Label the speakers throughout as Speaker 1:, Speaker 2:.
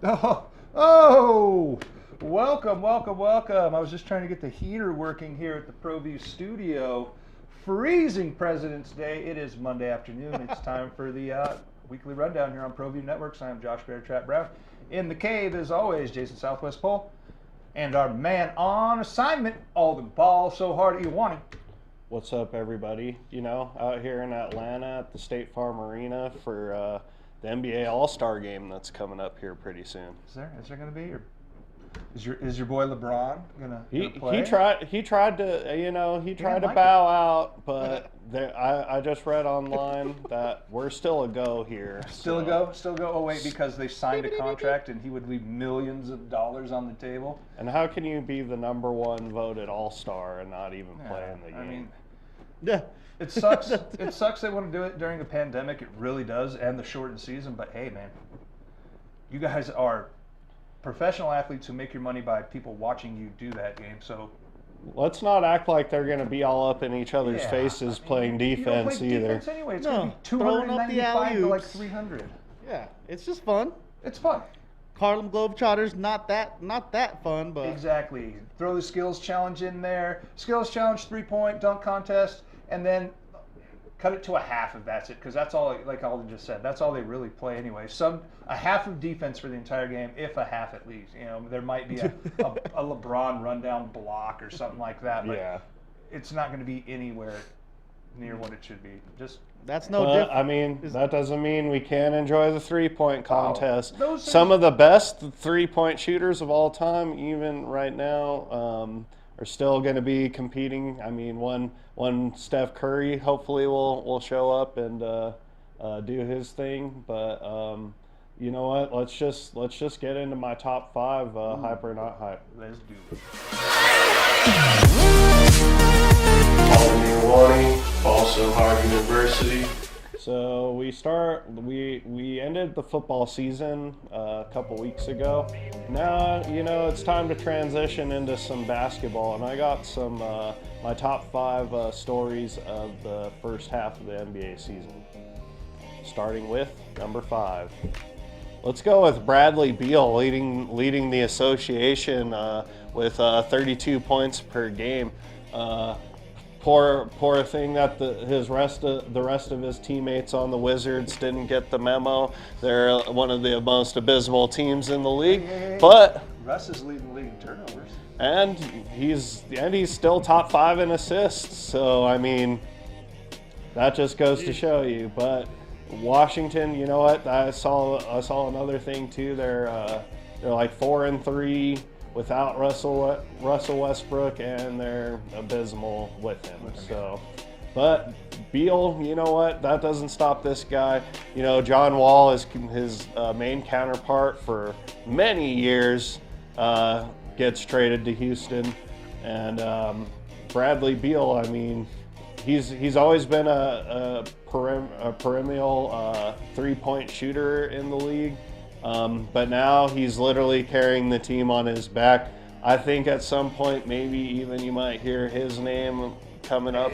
Speaker 1: Oh, welcome. I was just trying to get the heater working here at the ProView studio. Freezing President's Day. It is Monday afternoon. It's time for the weekly rundown here on ProView Networks. I am Josh Beartrap Brown. In the cave, as always, Jason Southwest Pole. And our man on assignment, Alden Ball, so hard you want him.
Speaker 2: What's up, everybody? Out here in Atlanta at the State Farm Arena for the NBA All-Star game that's coming up here pretty soon.
Speaker 1: Is there going to be? Or is your boy LeBron gonna play?
Speaker 2: He tried to bow out, but I just read online that we're still a go here.
Speaker 1: Still a go. Oh wait, because they signed a contract and he would leave millions of dollars on the table.
Speaker 2: And how can you be the #1 voted All-Star and not even play in the game?
Speaker 1: I mean,
Speaker 2: yeah.
Speaker 1: It sucks. It sucks they want to do it during the pandemic. It really does, and the shortened season. But hey, man, you guys are professional athletes who make your money by people watching you do that game. So
Speaker 2: let's not act like they're going to be all up in each other's faces playing defense
Speaker 1: you don't play
Speaker 2: either.
Speaker 1: Defense anyway. It's going to be 295 to like 300.
Speaker 3: Yeah, it's just fun.
Speaker 1: It's fun.
Speaker 3: Harlem Globetrotters, not that fun, but
Speaker 1: exactly. Throw the skills challenge in there. Skills challenge, 3-point dunk contest, and then cut it to a half if that's it, because that's all. Like Alden just said, that's all they really play anyway. A half of defense for the entire game, if a half at least. There might be a LeBron rundown block or something like that, but it's not going to be anywhere near what it should be.
Speaker 3: That's no different.
Speaker 2: I mean, that doesn't mean we can't enjoy the 3-point contest.
Speaker 1: Some
Speaker 2: of the best 3-point shooters of all time, even right now, are still going to be competing. I mean, one Steph Curry hopefully will show up and do his thing. But you know what? Let's just get into my top 5, hype or not hype.
Speaker 1: Let's do it.
Speaker 2: Also Hard University. So we ended the football season a couple weeks ago. Now, it's time to transition into some basketball, and I got some my top 5 stories of the first half of the NBA season. Starting with number 5. Let's go with Bradley Beal leading the association with 32 points per game. Poor thing that the rest of his teammates on the Wizards didn't get the memo. They're one of the most abysmal teams in the league. But
Speaker 1: Russ is leading the league in turnovers.
Speaker 2: And he's still top 5 in assists. So I mean, that just goes to show you. But Washington, you know what? I saw another thing too. They're like 4-3. Without Russell Westbrook, and they're abysmal with him. So, but Beal, you know what? That doesn't stop this guy. John Wall is his main counterpart for many years. Gets traded to Houston, and Bradley Beal. I mean, he's always been a perennial 3-point shooter in the league. But now he's literally carrying the team on his back. I think at some point, maybe even you might hear his name coming up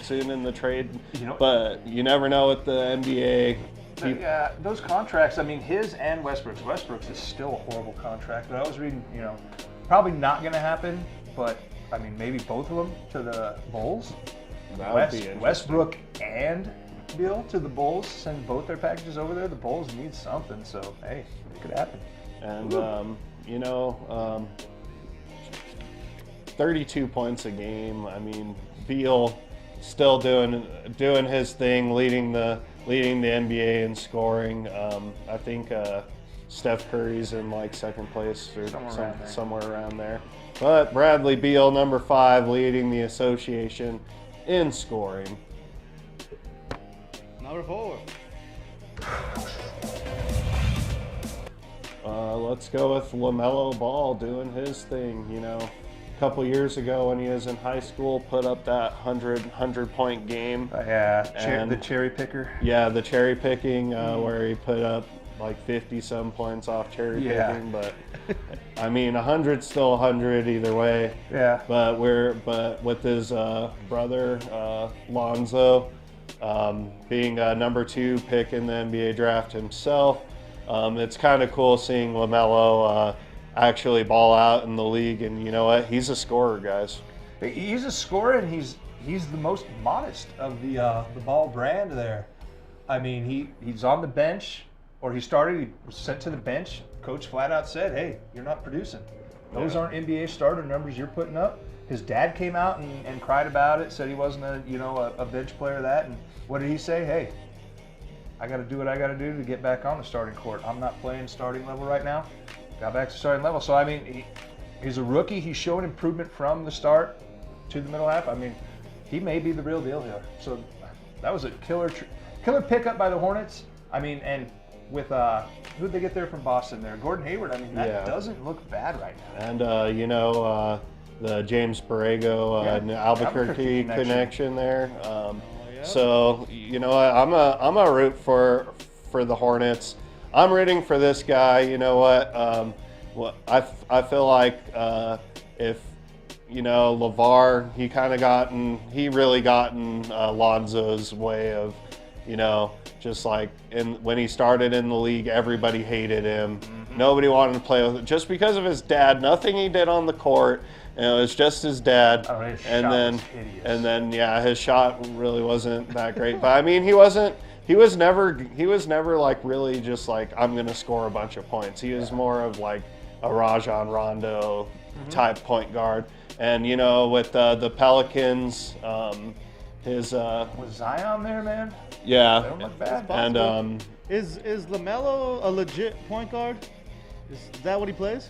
Speaker 2: soon in the trade. But you never know with the NBA.
Speaker 1: Yeah, those contracts. I mean, his and Westbrook's. Westbrook's is still a horrible contract. But I was reading, probably not going to happen. But I mean, maybe both of them to the Bulls.
Speaker 2: That would be interesting.
Speaker 1: Westbrook and Beal to the Bulls, send both their packages over there. The Bulls need something, so hey, it could happen.
Speaker 2: And 32 points a game. I mean, Beal still doing his thing, leading the NBA in scoring. I think Steph Curry's in like second place or somewhere around there. But Bradley Beal, number 5, leading the association in scoring.
Speaker 3: Number 4.
Speaker 2: Let's go with LaMelo Ball doing his thing. A couple years ago when he was in high school, put up that 100-point game.
Speaker 1: The cherry picker.
Speaker 2: Yeah, the cherry picking where he put up like 50-some points off cherry picking. But I mean, 100's still 100 either way.
Speaker 1: Yeah.
Speaker 2: But with his brother Lonzo. Being a number 2 pick in the NBA draft himself, it's kind of cool seeing LaMelo actually ball out in the league, and you know what? He's a scorer, guys.
Speaker 1: He's a scorer, and he's the most modest of the Ball brand there. I mean, he's on the bench, or he was sent to the bench. Coach flat out said, "Hey, you're not producing. Those aren't NBA starter numbers you're putting up." His dad came out and cried about it, said he wasn't a bench player. And what did he say? Hey, I got to do what I got to do to get back on the starting court. I'm not playing starting level right now. Got back to starting level. So I mean, he's a rookie. He's showing improvement from the start to the middle half. I mean, he may be the real deal here. So that was a killer pickup by the Hornets. I mean, and with who'd they get there from Boston there? Gordon Hayward. I mean, that doesn't look bad right now.
Speaker 2: And the James Borrego and Albuquerque connection there. So you know what? I'm a root for the Hornets. I'm rooting for this guy. You know what? I feel like if LeVar, he really gotten Lonzo's way of, just like when he started in the league, everybody hated him. Mm-hmm. Nobody wanted to play with him just because of his dad. Nothing he did on the court. It was just his dad.
Speaker 1: Oh, his shot was hideous.
Speaker 2: His shot really wasn't that great. But I mean, he was never like really just like, I'm gonna score a bunch of points. He was more of like a Rajon Rondo type point guard. And with the Pelicans, was
Speaker 1: Zion there, man?
Speaker 2: Yeah.
Speaker 1: They don't look bad.
Speaker 2: And
Speaker 3: is LaMelo a legit point guard? Is that what he plays?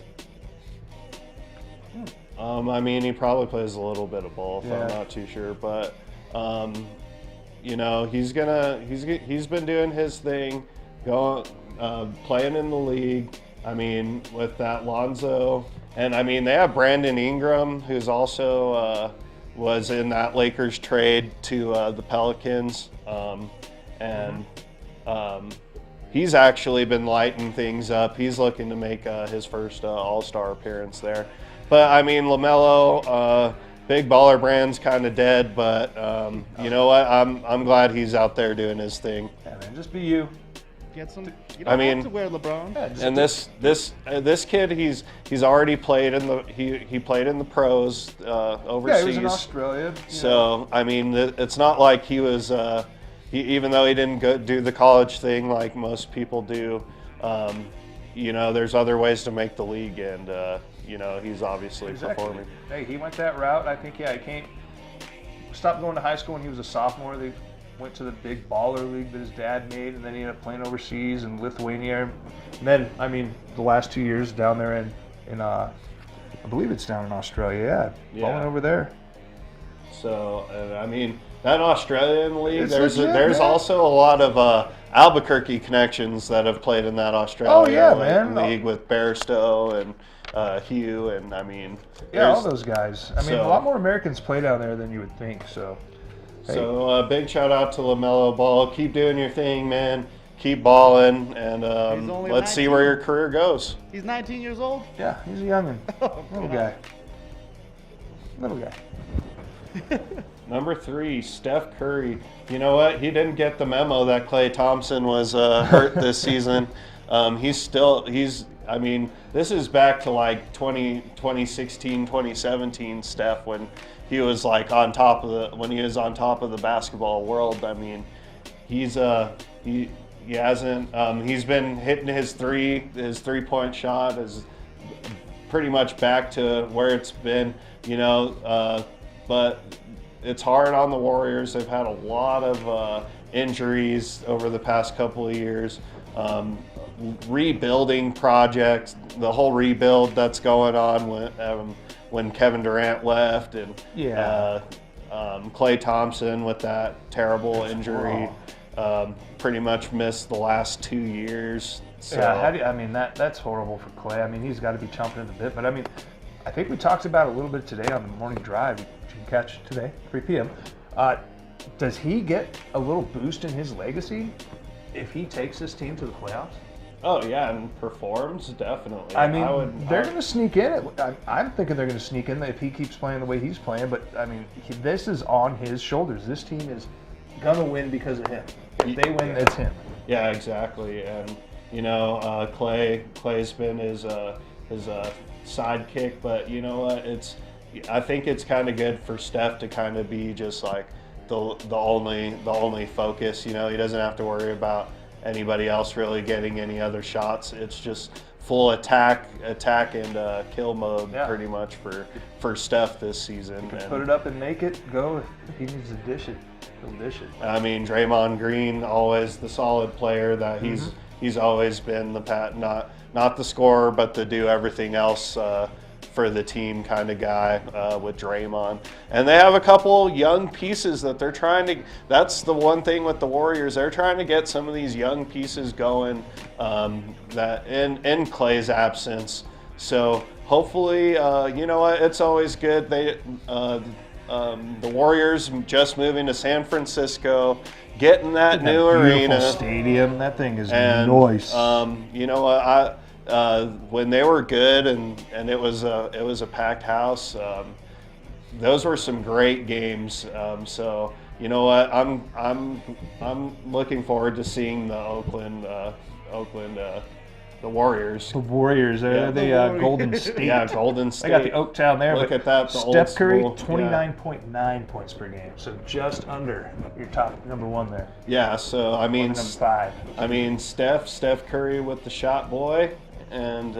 Speaker 2: I mean, he probably plays a little bit of both.
Speaker 1: Yeah.
Speaker 2: I'm not too sure, but he's been doing his thing, playing in the league. I mean, with that Lonzo, and I mean they have Brandon Ingram, who's also was in that Lakers trade to the Pelicans, and he's actually been lighting things up. He's looking to make his first All-Star appearance there. But I mean, LaMelo, big baller brand's kind of dead. But you know what? I'm glad he's out there doing his thing.
Speaker 1: Yeah, man, just be you.
Speaker 3: Get some. You don't have to wear LeBron.
Speaker 1: Yeah,
Speaker 2: and this kid, he's already played in the he played in the pros overseas.
Speaker 1: Yeah, he was in Australia.
Speaker 2: So I mean, it's not like he was. Even though he didn't go do the college thing like most people do, there's other ways to make the league, and he's obviously performing.
Speaker 1: Hey, he went that route. I think, he stopped going to high school when he was a sophomore. They went to the big baller league that his dad made, and then he ended up playing overseas in Lithuania. And then, I mean, the last 2 years down there in I believe it's down in Australia. Yeah, balling over there.
Speaker 2: So, I mean, that Australian league,
Speaker 1: It's
Speaker 2: there's also a lot of Albuquerque connections that have played in that Australian league with Bairstow and Hugh, and I mean,
Speaker 1: all those guys. I mean, a lot more Americans play down there than you would think. So, hey.
Speaker 2: So big shout out to LaMelo Ball. Keep doing your thing, man. Keep balling, and let's see where your career goes.
Speaker 3: He's 19 years old.
Speaker 1: Yeah, he's a youngin', little guy.
Speaker 2: Number 3, Steph Curry. You know what? He didn't get the memo that Klay Thompson was hurt this season. I mean, this is back to like 2016, 2017 Steph when he was like on top of the basketball world. I mean, he hasn't he's been hitting his 3-point shot is pretty much back to where it's been, but it's hard on the Warriors. They've had a lot of injuries over the past couple of years. Rebuilding projects, the whole rebuild that's going on when Kevin Durant left, and Klay Thompson with that terrible injury, pretty much missed the last 2 years. So.
Speaker 1: Yeah, that's horrible for Klay. I mean, he's got to be chomping at the bit. But I mean, I think we talked about it a little bit today on the morning drive, which you can catch today, 3 p.m. Does he get a little boost in his legacy if he takes this team to the playoffs?
Speaker 2: Oh, yeah, and performs, definitely.
Speaker 1: I mean, they're going to sneak in. I'm thinking they're going to sneak in if he keeps playing the way he's playing. But, I mean, this is on his shoulders. This team is going to win because of him. If they win, it's him.
Speaker 2: Yeah, exactly. And, Clay's been his sidekick, but you know what? I think it's kind of good for Steph to kind of be just like the only focus. He doesn't have to worry about anybody else really getting any other shots. It's just full attack and kill mode pretty much for Steph this season.
Speaker 1: Put it up and make it go. If he needs to dish it, he'll dish it.
Speaker 2: I mean, Draymond Green, always the solid player that he's always been not the scorer, but to do everything else for the team kind of guy with Draymond. And they have a couple young pieces that they're trying to. That's the one thing with the Warriors. They're trying to get some of these young pieces going that in Clay's absence. So hopefully, it's always good. The Warriors just moving to San Francisco, getting that new arena,
Speaker 1: stadium. That thing is nice.
Speaker 2: When they were good and it was a packed house, those were some great games. So you know what, I'm looking forward to seeing the Oakland the Warriors.
Speaker 1: The Warriors, they're the Golden State.
Speaker 2: Yeah, Golden State.
Speaker 1: They got the Oaktown there.
Speaker 2: Look at that.
Speaker 1: Steph Curry, 29.9 points per game, so just under your top number one there.
Speaker 2: Yeah, so I mean,
Speaker 1: number 5.
Speaker 2: I mean, Steph Curry with the shot boy, and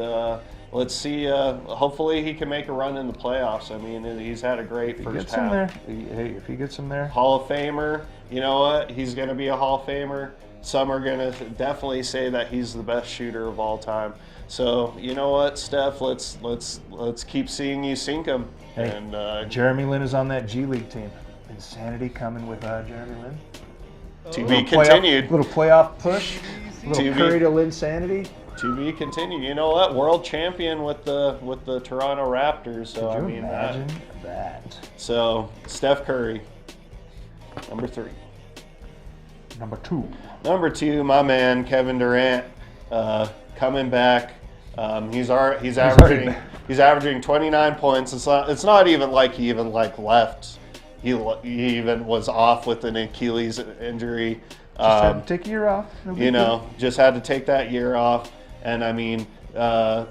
Speaker 2: let's see. Hopefully, he can make a run in the playoffs. I mean, he's had a great first half.
Speaker 1: Hey, if he gets him there,
Speaker 2: Hall of Famer. You know what? He's going to be a Hall of Famer. Some are going to definitely say that he's the best shooter of all time. So, you know what, Steph, let's keep seeing you sink them.
Speaker 1: Hey,
Speaker 2: and
Speaker 1: Jeremy Lin is on that G League team. Insanity coming with Jeremy Lin.
Speaker 2: To be continued.
Speaker 1: Little playoff push. Little Curry to Linsanity.
Speaker 2: To be continued. You know what? World champion with the Toronto Raptors. So
Speaker 1: Could you imagine that?
Speaker 2: So Steph Curry, number 3. Number 2, my man Kevin Durant, coming back. He's averaging 29 points. It's not even like he left. He even was off with an Achilles injury.
Speaker 1: Just had to take a year off.
Speaker 2: Just had to take that year off. And I mean, we're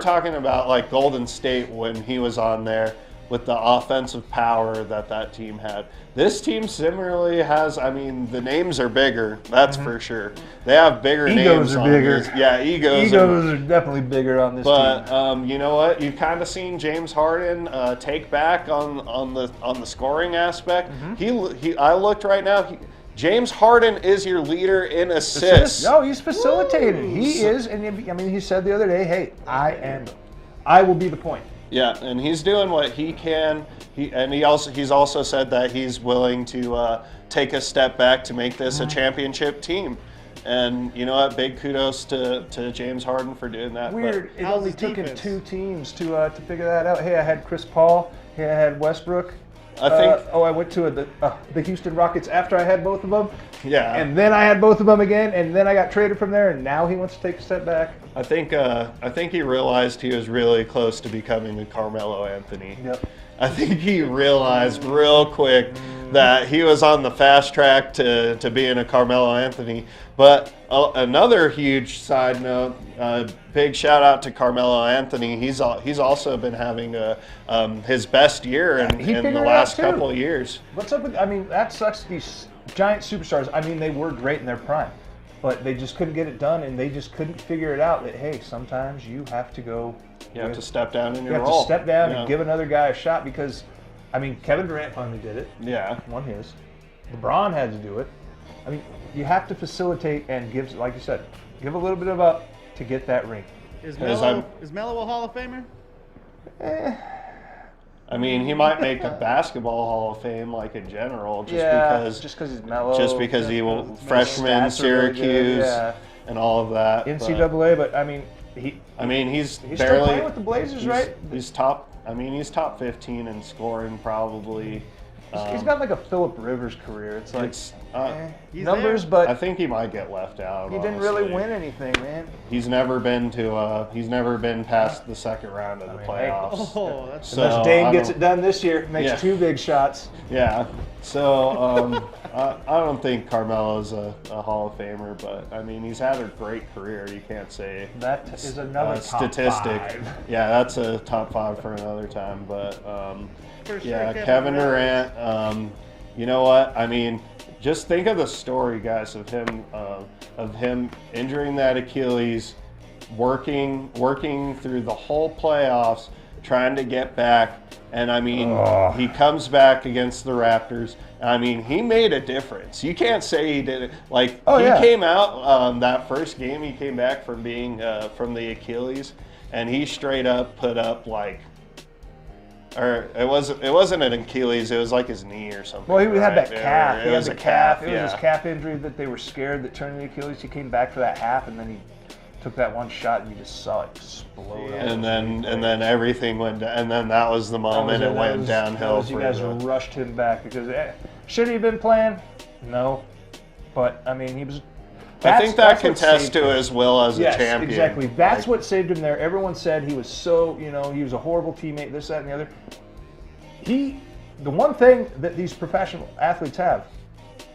Speaker 2: talking about like Golden State when he was on there, with the offensive power that team had. This team similarly has, the names are bigger, that's for sure. They have bigger names.
Speaker 1: Egos are bigger.
Speaker 2: Yeah, egos
Speaker 1: are definitely bigger on this team.
Speaker 2: But you know what? You've kind of seen James Harden take back on the scoring aspect. I looked right now. James Harden is your leader in assists.
Speaker 1: No, he's facilitated. He is, and he said the other day, "Hey, I will be the point."
Speaker 2: Yeah, and he's doing what he can. He's also said that he's willing to take a step back to make this a championship team. And you know what? Big kudos to James Harden for doing that.
Speaker 1: Weird. It only took him 2 teams to figure that out. Hey, I had Chris Paul. Hey, I had Westbrook. I went to the Houston Rockets after I had both of them.
Speaker 2: Yeah.
Speaker 1: And then I had both of them again, and then I got traded from there, and now he wants to take a step back.
Speaker 2: I think he realized he was really close to becoming a Carmelo Anthony.
Speaker 1: Yep.
Speaker 2: I think he realized real quick that he was on the fast track to being a Carmelo Anthony. But another huge side note, big shout out to Carmelo Anthony. He's also been having his best year in the last couple of years.
Speaker 1: What's up with? That sucks. These giant superstars. They were great in their prime, but they just couldn't get it done, and they just couldn't figure it out. That hey, sometimes you have to go.
Speaker 2: You have to step down in your role.
Speaker 1: You have to step down and give another guy a shot because, Kevin Durant finally did it.
Speaker 2: Yeah.
Speaker 1: Won his. LeBron had to do it. You have to facilitate and give, like you said, give a little bit of up to get that ring.
Speaker 3: Is Melo a Hall of Famer?
Speaker 2: He might make a basketball Hall of Fame, like in general, just because
Speaker 1: he's Melo.
Speaker 2: Just because he will freshman Syracuse and all of that.
Speaker 1: NCAA, but he's
Speaker 2: still
Speaker 1: barely playing with the Blazers, right?
Speaker 2: He's top. He's top 15 in scoring probably.
Speaker 1: He's got like a Phillip Rivers career. It's like
Speaker 3: He's
Speaker 1: numbers,
Speaker 3: there.
Speaker 1: but
Speaker 2: I think he might get left out.
Speaker 1: he didn't really
Speaker 2: honestly.
Speaker 1: win anything, man.
Speaker 2: He's never been past the second round of the playoffs.
Speaker 3: Oh, that's
Speaker 2: So,
Speaker 1: Unless Dame
Speaker 2: I
Speaker 1: gets
Speaker 2: don't-
Speaker 1: it done this year, makes
Speaker 2: Yeah.
Speaker 1: 2 big shots.
Speaker 2: Yeah. So I don't think Carmelo's a Hall of Famer, but I mean he's had a great career. You can't say
Speaker 1: That is another top
Speaker 2: statistic.
Speaker 1: 5.
Speaker 2: Yeah, that's a top 5 for another time. But
Speaker 3: for sure,
Speaker 2: yeah, Kevin Durant. You know what? I mean, just think of the story, guys, of him injuring that Achilles, working through the whole playoffs, trying to get back. And I mean, he comes back against the Raptors. I mean, he made a difference. You can't say he didn't. Like, came out that first game. He came back from being from the Achilles, and he straight up put up like. Or it wasn't an Achilles. It was like his knee or something.
Speaker 1: Well, he had that
Speaker 2: right?
Speaker 1: calf.
Speaker 2: It was
Speaker 1: a
Speaker 2: a
Speaker 1: calf.
Speaker 2: calf.
Speaker 1: It was his
Speaker 2: Yeah.
Speaker 1: calf injury that they were scared that turned the Achilles. He came back for that half, and then he took that one shot, and you just saw it explode.
Speaker 2: And then everything went down. And then that was the moment it went downhill.
Speaker 1: You guys rushed him back because should he have been playing? No, but I mean he was.
Speaker 2: I think that
Speaker 1: what
Speaker 2: contests
Speaker 1: saved
Speaker 2: to
Speaker 1: him.
Speaker 2: his will as a
Speaker 1: Yes,
Speaker 2: champion.
Speaker 1: exactly. That's
Speaker 2: Like,
Speaker 1: what saved him there. Everyone said he was so, he was a horrible teammate, this, that, and the other. The one thing that these professional athletes have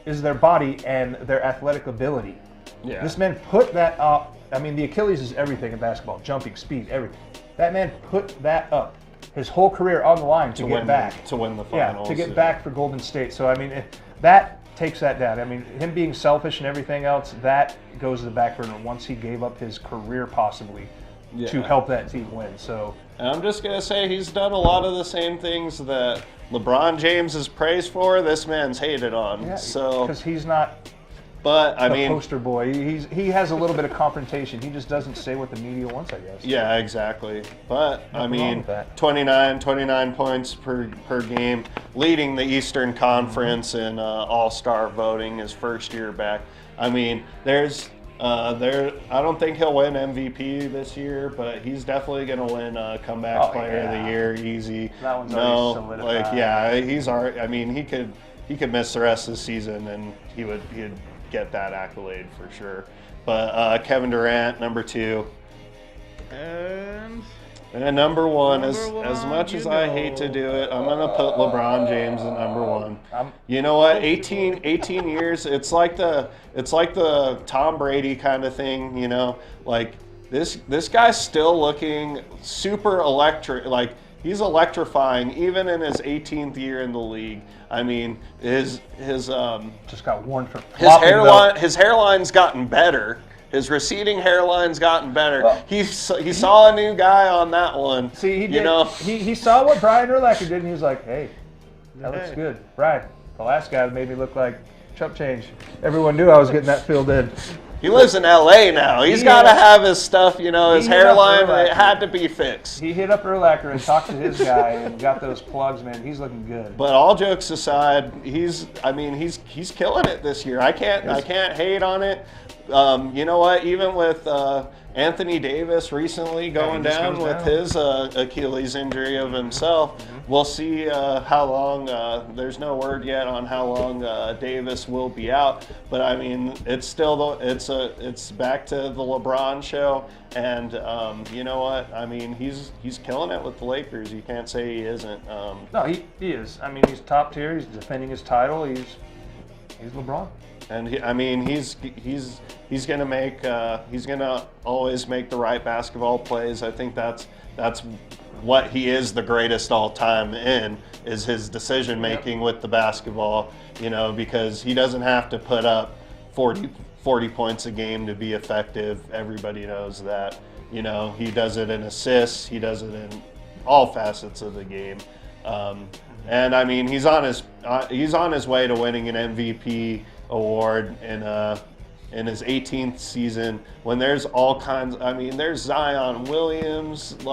Speaker 1: is their body and their athletic ability.
Speaker 2: Yeah.
Speaker 1: This man put that up. I mean, the Achilles is everything in basketball, jumping, speed, everything. That man put that up, his whole career on the line to get back.
Speaker 2: To win the
Speaker 1: Yeah,
Speaker 2: finals.
Speaker 1: to get back for Golden State. So, I mean, that takes that down. I mean, him being selfish and everything else, that goes to the back burner once he gave up his career possibly to help that team win. So,
Speaker 2: And I'm just going to say he's done a lot of the same things that LeBron James is praised for. This man's hated on.
Speaker 1: yeah,
Speaker 2: So,
Speaker 1: because he's not
Speaker 2: but I
Speaker 1: the
Speaker 2: mean,
Speaker 1: poster boy. He has a little bit of confrontation. He just doesn't say what the media wants, I guess.
Speaker 2: yeah, exactly. But I
Speaker 1: Nothing wrong
Speaker 2: mean,
Speaker 1: with that.
Speaker 2: 29 points per game, leading the Eastern Conference in All-Star voting his first year back. I mean, I don't think he'll win MVP this year, but he's definitely going to win Comeback Player of the Year easy.
Speaker 1: That one's already solidified.
Speaker 2: Like yeah, he's already. I mean, he could miss the rest of the season and he'd get that accolade for sure. But Kevin Durant, number 2. And number one, as much as I hate to do it, I'm going to put LeBron James at number 1. You know what? 18 years, it's like the Tom Brady kind of thing, you know? Like this guy's still looking super electric, like he's electrifying even in his 18th year in the league. I mean, his
Speaker 1: Just got warned for
Speaker 2: his hairline's gotten better. His receding hairline's gotten better.
Speaker 1: Well,
Speaker 2: he saw a new guy on that one.
Speaker 1: See, he did.
Speaker 2: You know?
Speaker 1: He saw what Brian Urlacher did, and he was like, "Hey, that looks good, Brian." The last guy made me look like chump change. Everyone knew I was getting that filled in.
Speaker 2: He lives in L.A. now. He's got to have his stuff, you know, his hairline. It had to be fixed.
Speaker 1: He hit up Urlacher and talked to his guy and got those plugs, man. He's looking good.
Speaker 2: But all jokes aside, he's killing it this year. I can't hate on it. You know what? Even with Anthony Davis recently going down with his Achilles injury of himself, we'll see how long. There's no word yet on how long Davis will be out. But I mean, it's still it's back to the LeBron show, and you know what? I mean, he's killing it with the Lakers. You can't say he isn't.
Speaker 1: No, he is. I mean, he's top tier. He's defending his title. He's LeBron.
Speaker 2: And he's gonna always make the right basketball plays. I think that's what he is the greatest all time in, is his decision making with the basketball. You know, because he doesn't have to put up 40 points a game to be effective. Everybody knows that. You know, he does it in assists. He does it in all facets of the game. And I mean, he's on his way to winning an MVP award in his 18th season. When there's all kinds, I mean, there's Zion Williamson,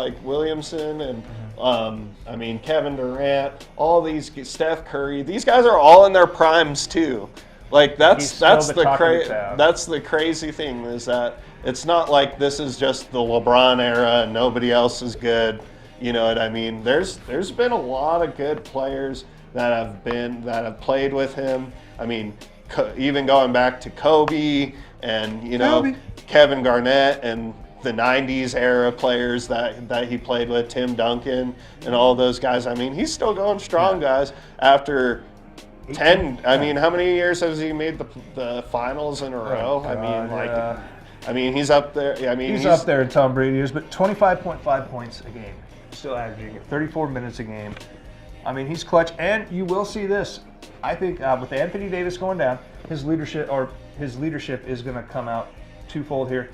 Speaker 2: and I mean Kevin Durant, all these, Steph Curry. These guys are all in their primes too. Like that's the crazy thing, is that it's not like this is just the LeBron era and nobody else is good. You know what I mean? There's been a lot of good players that have played with him. I mean, even going back to Kobe and, you know,
Speaker 1: Kobe.
Speaker 2: Kevin Garnett and the 90s era players that he played with, Tim Duncan and all those guys. I mean, he's still going strong, guys, after 10. I mean, how many years has he made the finals in a row?
Speaker 1: God,
Speaker 2: I mean, like,
Speaker 1: yeah.
Speaker 2: I mean, he's up there. I mean,
Speaker 1: He's up there in Tom Brady years, but 25.5 points a game, still averaging it, 34 minutes a game. I mean, he's clutch, and you will see this. I think with Anthony Davis going down, his leadership is going to come out twofold here.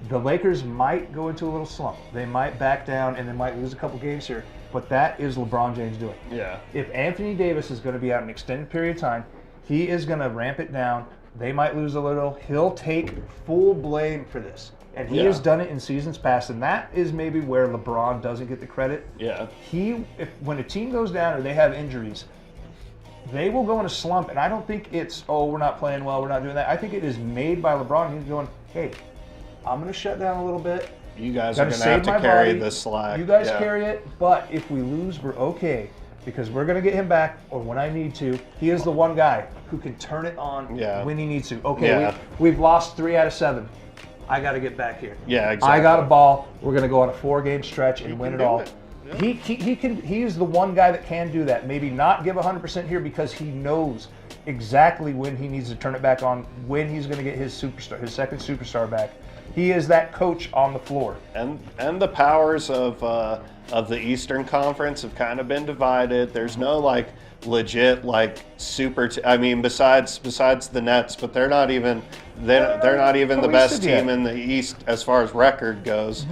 Speaker 1: The Lakers might go into a little slump. They might back down, and they might lose a couple games here. But that is LeBron James doing.
Speaker 2: Yeah.
Speaker 1: If Anthony Davis is going to be out an extended period of time, he is going to ramp it down. They might lose a little. He'll take full blame for this. And he has done it in seasons past, and that is maybe where LeBron doesn't get the credit.
Speaker 2: Yeah.
Speaker 1: When a team goes down or they have injuries, they will go in a slump, and I don't think it's, we're not playing well, we're not doing that. I think it is made by LeBron. He's going, hey, I'm going to shut down a little bit.
Speaker 2: You guys are going to have to carry the slack.
Speaker 1: You guys carry it, but if we lose, we're okay because we're going to get him back, or when I need to. He is the one guy who can turn it on when he needs to. Okay, we've lost 3 out of 7. I got to get back here.
Speaker 2: Yeah, exactly.
Speaker 1: I got a ball. We're going to go on a 4-game stretch and win it all. Yeah. He is the one guy that can do that. Maybe not give 100% here because he knows exactly when he needs to turn it back on, when he's going to get his second superstar back. He is that coach on the floor.
Speaker 2: And the powers of the Eastern Conference have kind of been divided. There's no like legit like I mean, besides the Nets, but they're not even the best team in the East as far as record goes.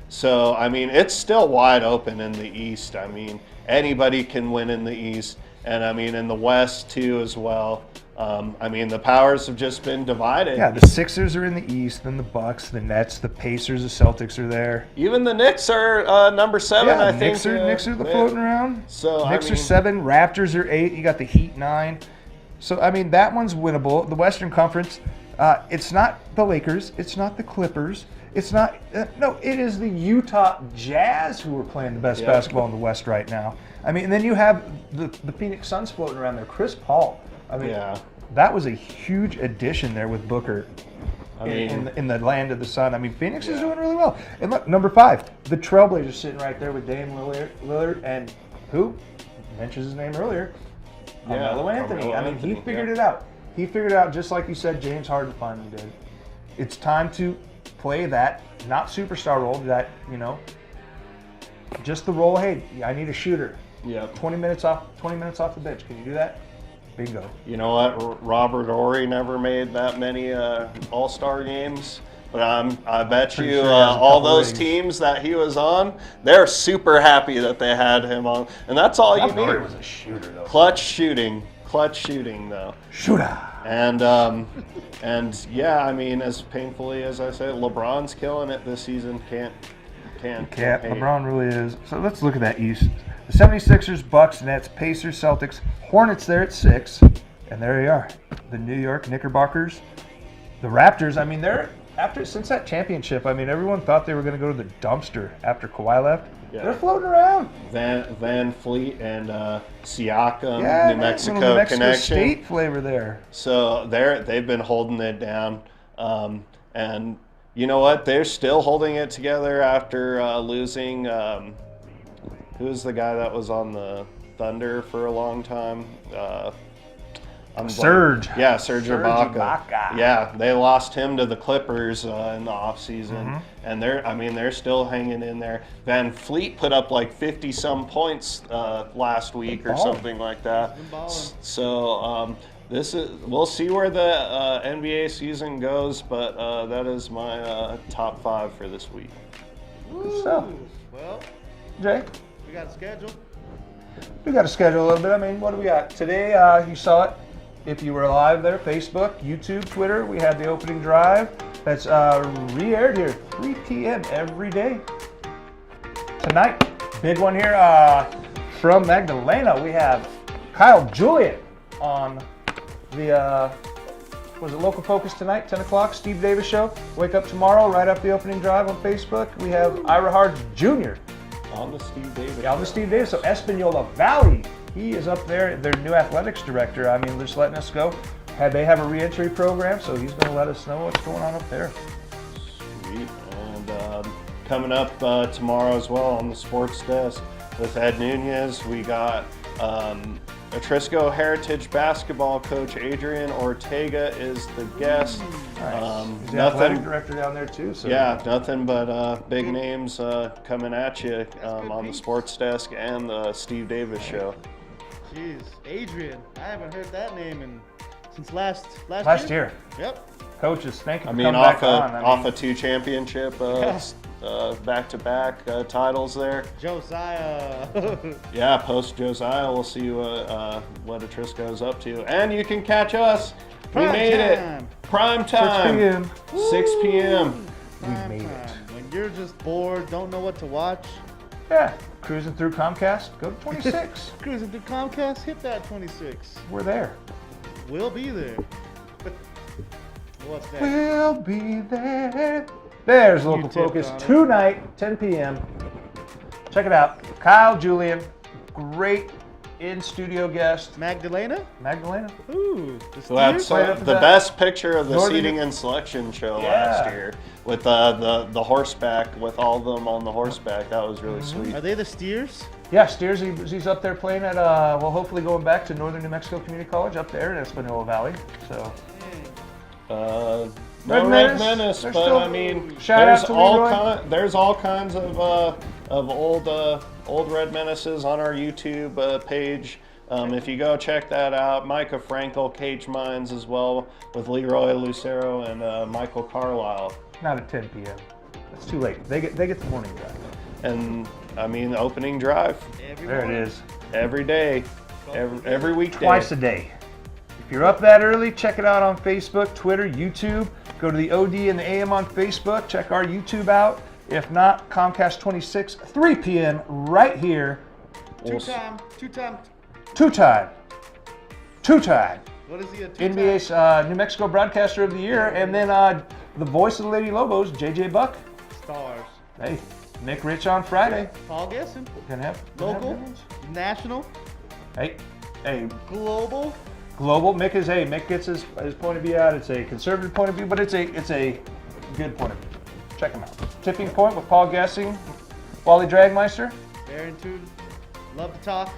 Speaker 2: So I mean, it's still wide open in the East. I mean, anybody can win in the East, and I mean in the West too as well. I mean, the powers have just been divided.
Speaker 1: Yeah, the Sixers are in the East, then the Bucks, the Nets, the Pacers, the Celtics are there.
Speaker 2: Even the Knicks are number 7, I think.
Speaker 1: Knicks are floating around.
Speaker 2: So
Speaker 1: Knicks are 7, Raptors are 8. You got the Heat 9. So I mean, that one's winnable. The Western Conference, it's not the Lakers, it's not the Clippers, it's not. No, it is the Utah Jazz who are playing the best basketball in the West right now. I mean, and then you have the Phoenix Suns floating around there. Chris Paul. I mean, that was a huge addition there with Booker in the land of the sun. I mean, Phoenix is doing really well. And look, number 5, the Trailblazers sitting right there with Dame Lillard and who mentions his name earlier, LaMelo Anthony. I mean, he figured it out. He figured it out just like you said James Harden finally did. It's time to play that, not superstar role, that, you know, just the role, hey, I need a shooter. 20 minutes off the bench. Can you do that? Bingo.
Speaker 2: You know what? Robert Horry never made that many All-Star games, but I bet you all those teams that he was on, they're super happy that they had him on, and that's all you need.
Speaker 1: Horry was a shooter, though.
Speaker 2: Clutch shooting though.
Speaker 1: Shooter.
Speaker 2: And yeah, I mean, as painfully as I say, LeBron's killing it this season. Can't.
Speaker 1: LeBron really is. So let's look at that East. The 76ers, Bucks, Nets, Pacers, Celtics, Hornets there at 6. And there you are. The New York Knickerbockers. The Raptors, I mean, since that championship, I mean, everyone thought they were going to go to the dumpster after Kawhi left. Yeah. They're floating around.
Speaker 2: Van Fleet and Siakam, New Mexico connection.
Speaker 1: State flavor there.
Speaker 2: So they've been holding it down. And you know what? They're still holding it together after losing. Who's the guy that was on the Thunder for a long time?
Speaker 1: Serge.
Speaker 2: Yeah, Serge Ibaka. Yeah, they lost him to the Clippers in the offseason. And they're still hanging in there. Van Fleet put up like 50-some points last week or something like that. So we'll see where the NBA season goes, but that is my top 5 for this week.
Speaker 1: So,
Speaker 3: well,
Speaker 1: Jay?
Speaker 3: We got a schedule.
Speaker 1: We got a schedule a little bit. I mean, what do we got? Today, you saw it. If you were live there, Facebook, YouTube, Twitter, we had the opening drive. That's re-aired here, 3 p.m. every day. Tonight, big one here from Magdalena. We have Kyle Julian on the, was it Local Focus tonight, 10 o'clock, Steve Davis Show. Wake up tomorrow, right after the opening drive on Facebook. We have Ira Hards Jr.
Speaker 2: On the Steve Davis.
Speaker 1: Yeah, on the Steve Davis. So Espanola Valley, he is up there, their new athletics director. I mean, just letting us go. They have a re-entry program, so he's going to let us know what's going on up there.
Speaker 2: Sweet. And coming up tomorrow as well on the sports desk with Ed Nunez, we got Atrisco Heritage basketball coach Adrian Ortega is the guest.
Speaker 1: Nice. He's the athletic director down there too. So.
Speaker 2: Yeah, nothing but big names coming at you on the sports desk and the Steve Davis show.
Speaker 3: Jeez, Adrian, I haven't heard that name since last
Speaker 1: year.
Speaker 3: Yep.
Speaker 1: Coaches, thank you for
Speaker 2: I mean,
Speaker 1: coming back on.
Speaker 2: off a 2 championship back-to-back titles there.
Speaker 3: Josiah.
Speaker 2: Yeah, post Josiah, we'll see what Atrisco's up to. And you can catch us. We made it. Prime time. 6 p.m.
Speaker 1: We made it.
Speaker 3: When you're just bored, don't know what to watch.
Speaker 1: Yeah, cruising through Comcast, go to 26.
Speaker 3: Cruising through Comcast, hit that 26.
Speaker 1: We're there.
Speaker 3: We'll be there. What's that?
Speaker 1: We'll be there. There's Local Focus tonight, 10 p.m. Check it out. Kyle Julian, great in-studio guest.
Speaker 3: Magdalena.
Speaker 1: Who
Speaker 3: Ooh,
Speaker 1: had
Speaker 2: the best picture of the seating and selection show last year with the horseback, with all of them on the horseback. That was really sweet.
Speaker 3: Are they the steers?
Speaker 1: Yeah, Steers, he's up there playing at, hopefully going back to Northern New Mexico Community College up there in Espanola Valley. So.
Speaker 2: No Red Menace, but I mean, there's all kinds of old Red Menaces on our YouTube page. If you go check that out, Micah Frankel, Cage Mines as well, with Leroy Lucero and Michael Carlisle.
Speaker 1: Not at 10 p.m. It's too late. They get the morning drive.
Speaker 2: And I mean, opening drive.
Speaker 1: There it is.
Speaker 2: Every day, every weekday.
Speaker 1: Twice a day. If you're up that early, check it out on Facebook, Twitter, YouTube. Go to the OD and the AM on Facebook. Check our YouTube out. If not, Comcast 26, 3 p.m. right here.
Speaker 3: Two-time. What is he?
Speaker 1: NBA's New Mexico Broadcaster of the Year, and then the voice of the Lady Lobos, JJ Buck.
Speaker 3: Stars.
Speaker 1: Hey, Nick Rich on Friday.
Speaker 3: Paul Gesson.
Speaker 1: Local,
Speaker 3: national.
Speaker 1: Hey,
Speaker 3: global.
Speaker 1: Mick gets his point of view out. It's a conservative point of view, but it's a good point of view. Check him out. Tipping Point with Paul Gessing, Wally Dragmeister.
Speaker 3: Barrington, love to talk.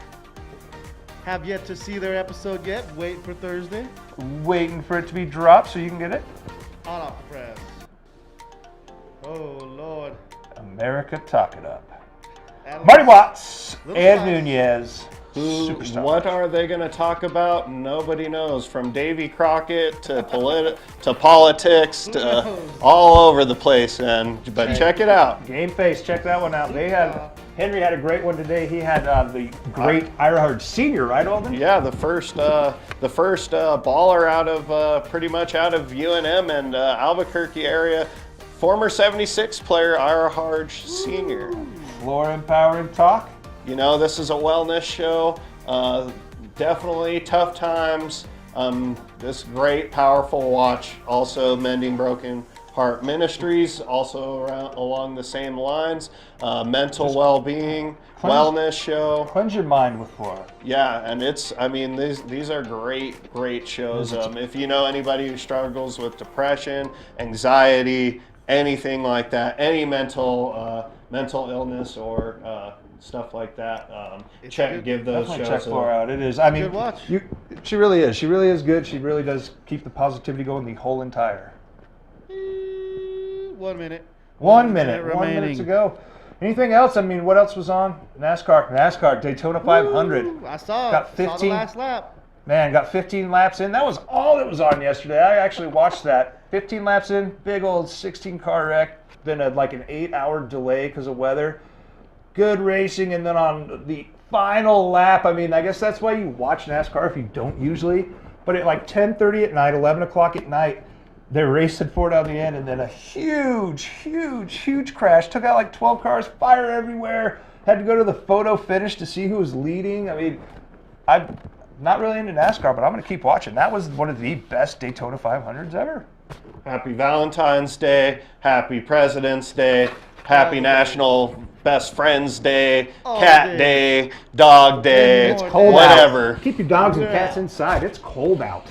Speaker 3: Have yet to see their episode yet. Wait for Thursday.
Speaker 1: Waiting for it to be dropped so you can get it.
Speaker 3: Hot off the press. Oh, Lord.
Speaker 1: America Talk It Up. Marty Watts, Ed Nunez. Superstar.
Speaker 2: What are they going to talk about? Nobody knows. From Davy Crockett to politics to all over the place. But check it out.
Speaker 1: Game Face, check that one out. Henry had a great one today. He had the great Ira Hard Senior, right, Alden?
Speaker 2: Yeah, the first baller out of pretty much out of UNM and Albuquerque area. Former 76 player Ira Harge Senior.
Speaker 1: Floor empowering talk.
Speaker 2: You know, this is a wellness show. Definitely tough times. This great, powerful watch. Also, Mending Broken Heart Ministries, also along the same lines. Mental well-being, wellness show.
Speaker 1: Cleanse your mind with Flora.
Speaker 2: Yeah, and these are great shows. If you know anybody who struggles with depression, anxiety, anything like that, any mental illness or stuff like that, give those shows
Speaker 1: check Flora out. It is. I mean,
Speaker 3: good watch.
Speaker 1: She really is. She really is good. She really does keep the positivity going the whole entire.
Speaker 3: 1 minute.
Speaker 1: 1 minute. 1 minute to go. Anything else? I mean, what else was on? NASCAR Daytona 500.
Speaker 3: I saw.
Speaker 1: Got 15.
Speaker 3: Saw the last lap.
Speaker 1: Man, got 15 laps in. That was all that was on yesterday. I actually watched that. 15 laps in, big old 16-car wreck. Then like an 8-hour delay because of weather. Good racing, and then on the final lap, I mean, I guess that's why you watch NASCAR if you don't usually. But at like 10:30 at night, 11 o'clock at night, they're racing for it on the end, and then a huge crash. Took out like 12 cars, fire everywhere. Had to go to the photo finish to see who was leading. I mean, I'm not really into NASCAR, but I'm going to keep watching. That was one of the best Daytona 500s ever.
Speaker 2: Happy Valentine's Day, Happy President's Day, Happy National Best Friends Day, Cat Day, Dog Day,
Speaker 1: It's cold
Speaker 2: whatever.
Speaker 1: Out. Keep your dogs and cats inside. It's cold out.